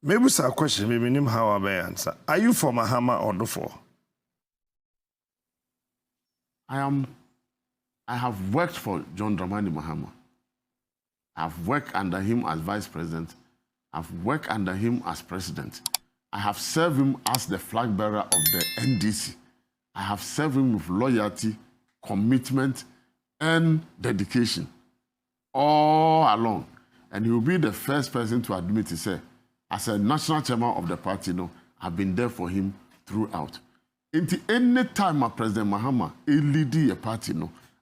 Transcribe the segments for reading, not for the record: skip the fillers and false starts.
Maybe it's a question, maybe name how I may answer. Are you for Mahama or no for? I have worked for John Mahama. I've worked under him as vice president. I've worked under him as president. I have served him as the flag bearer of the NDC. I have served him with loyalty, commitment, and dedication all along. And he will be the first person to admit, he said, as a national chairman of the party, I've been there for him throughout. Any time President Mahama lead a party,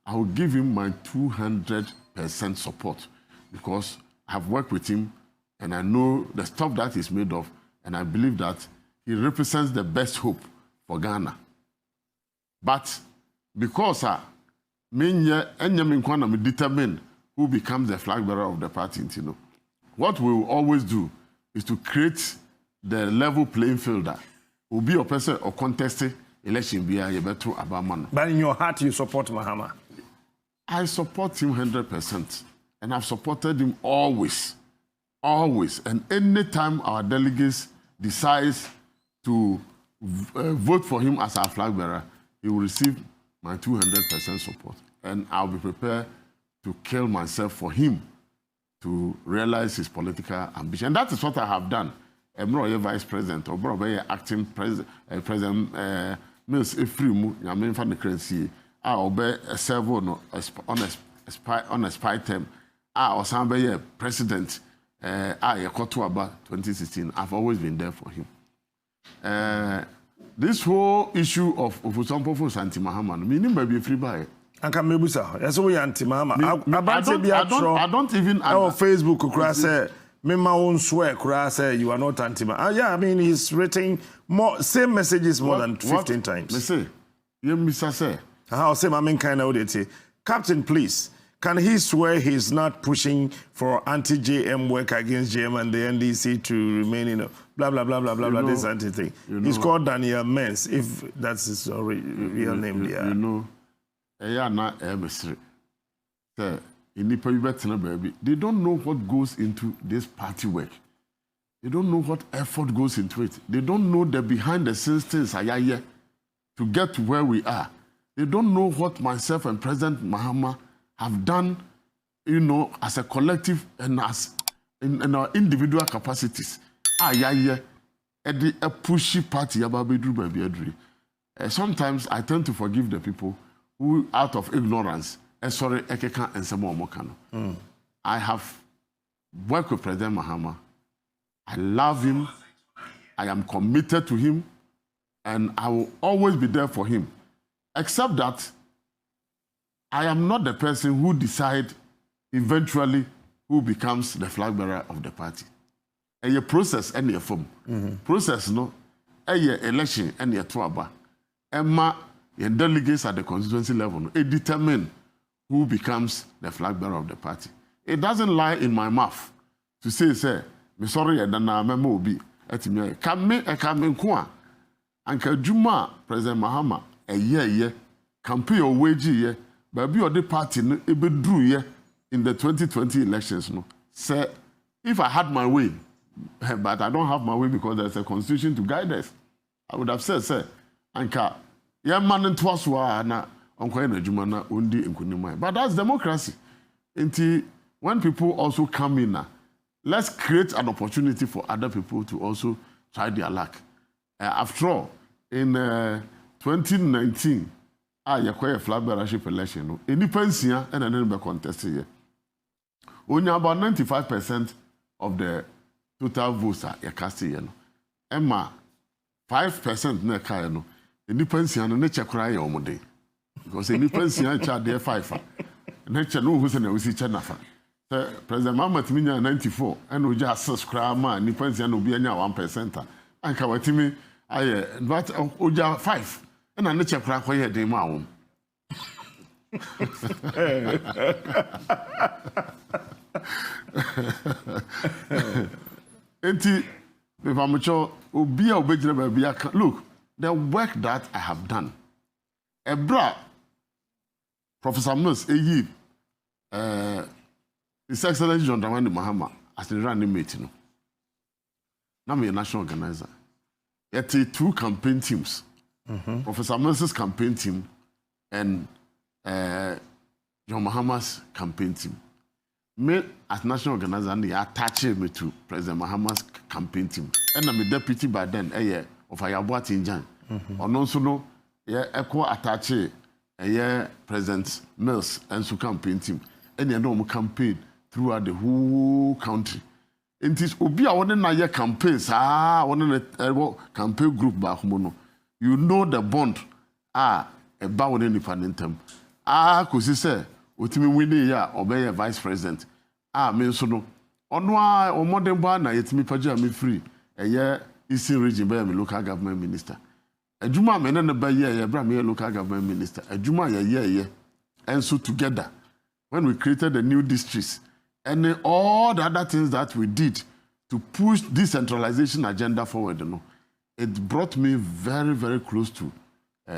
I will give him my 200% support because I have worked with him and I know the stuff that he's made of, and I believe that he represents the best hope for Ghana. But because me determine who becomes the flag bearer of the party, what we will always do is to create the level playing field that will be a person or contested election be a better about. But in your heart, you support Mahama? I support him 100%, and I've supported him always. Always. And any time our delegates decide to vote for him as our flag bearer, he will receive my 200% support. And I'll be prepared to kill myself for him to realize his political ambition. And that is what I have done. I'm not a vice president, or acting president, Mills Efrimu, Yamin Fan the Crency, I'll be a servo on a spy term, or somebody president. I Kotuaba 2016. I've always been there for him. This whole issue of Ofosu Ampofo Santi Mahama, meaning maybe free buy. Anka mebusa. That's why anti Mahama. I don't even. Our Facebook kura say me my own swear kura say you are not anti Mahama. Yeah, I mean he's written more same messages more than 15 times. Me say, you Mr. say. How say my main kind of say, Captain, please. Can he swear he's not pushing for anti-JM work against JM and the NDC to remain in a blah, blah, blah, blah, blah, blah, this anti-thing? He's called Daniel Mens, if that's his real name. You know, they don't know what goes into this party work. They don't know what effort goes into it. They don't know the behind-the-scenes things to get to where we are. They don't know what myself and President Mahama have done, as a collective and as in our individual capacities. A pushy party sometimes I tend to forgive the people who, out of ignorance, sorry, Ekeka and Samo Mokano. I have worked with President Mahama. I love him. I am committed to him, and I will always be there for him. Except that I am not the person who decides eventually who becomes the flag bearer of the party. A process and a form. Process a election and a tuaba. Emma and delegates at the constituency level. It determine who becomes the flag bearer of the party. It doesn't lie in my mouth to say, me sorry, I don't know be at me. Come kwa. Anka Juma, President Mahama, a year, campaign or wage year. But be the party drew in the 2020 elections. Say, if I had my way, but I don't have my way because there's a constitution to guide us, I would have said, sir, Anka, yeah, man, and twas na unquena Jumana undi in. But that's democracy. Until when people also come in, let's create an opportunity for other people to also try their luck. After all, in 2019, you a flag bearership election. Independence and then contest here. Only about 95% of the total votes are cast here. Emma, 5% na kaya no. Independence and nature cry on day. Because independence and child there 5. Nature no who's in see Chanafa. President Mahama Timinya 94 and we just subscribe man independence and be 1%. And Kawatimi but Oja 5. And I nature crack where they maum. If I'm sure, look, the work that I have done. Professor Mills, His Excellency John Mahama, as the running mate, I'm a national organizer. Yet 2 campaign teams. Professor Mels's campaign team and John Mahama's campaign team. Me as national organizer, they attached me to President Mahama's campaign team. And I'm a deputy by then, of Ayabwa Tinjan. And also no, echo attached President Mills and so campaign team. And you know, campaign throughout the whole country. It is Obi a one na year campaigns, one campaign group back home. You know the bond, about one independent. Kusi say, Utimi winning ya obey a vice president. Me so no. Onwa o modern bar na yetimi paja me free. A year Eastern region by me local government minister. A Juma me na ba year bra me local government minister. A Juma year. And so together, when we created the new districts, and all the other things that we did to push decentralization agenda forward, it brought me very, very close to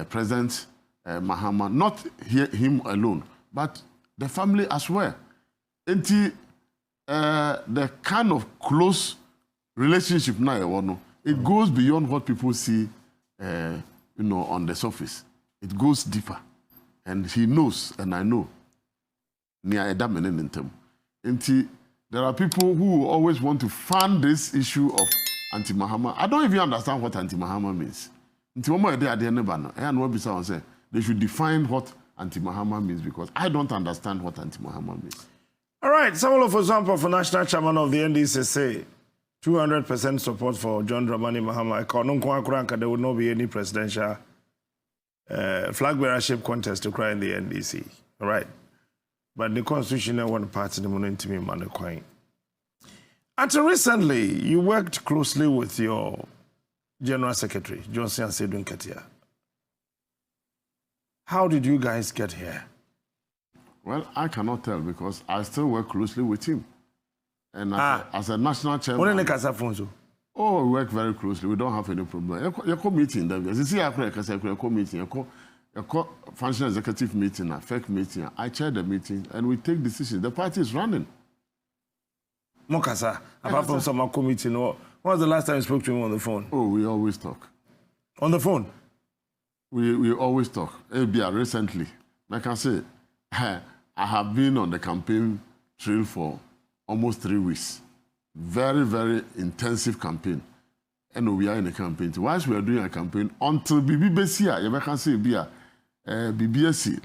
President Mahama. Not him alone, but the family as well. And the kind of close relationship now, it goes beyond what people see, on the surface. It goes deeper, and he knows, and I know. Near there are people who always want to fund this issue of anti-Mahama. I don't even understand what anti-Mahama means. They should define what anti-Mahama means, because I don't understand what anti-Mahama means. All right, Ofosu Ampofo, national chairman of the NDC, say 200% support for John Dramani Mahama. There will not be any presidential flag bearership contest to cry in the NDC. All right. But the constitutional one party, the money to me, man, coin. Until recently, you worked closely with your General Secretary, Johnson Sedun Katia. How did you guys get here? Well, I cannot tell, because I still work closely with him. And as a national chairman... Oh, we work very closely. We don't have any problem. You meeting, you see, I meeting, functional executive meeting, a fake meeting. I chair the meeting, and we take decisions. The party is running. Mokasa, apart from some committee, when was the last time you spoke to him on the phone? Oh, we always talk. On the phone? We always talk. Recently, like I say, I have been on the campaign trail for almost 3 weeks. Very, very intensive campaign. And we are in a campaign. Whilst we are doing a campaign, until BBBC, you can say, BBSC,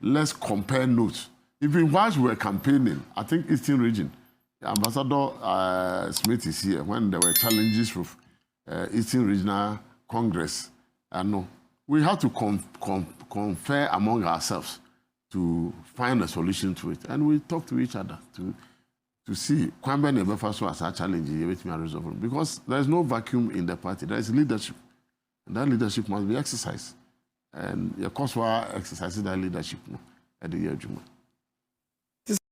let's compare notes. Even whilst we were campaigning, I think Eastern Region, Ambassador Smith is here, when there were challenges with Eastern Regional Congress. We had to confer among ourselves to find a solution to it. And we talk to each other to see Kwame Nebefaso as a challenge, because there is no vacuum in the party. There is leadership. And that leadership must be exercised. And of course, we are exercising that leadership at the year Juma.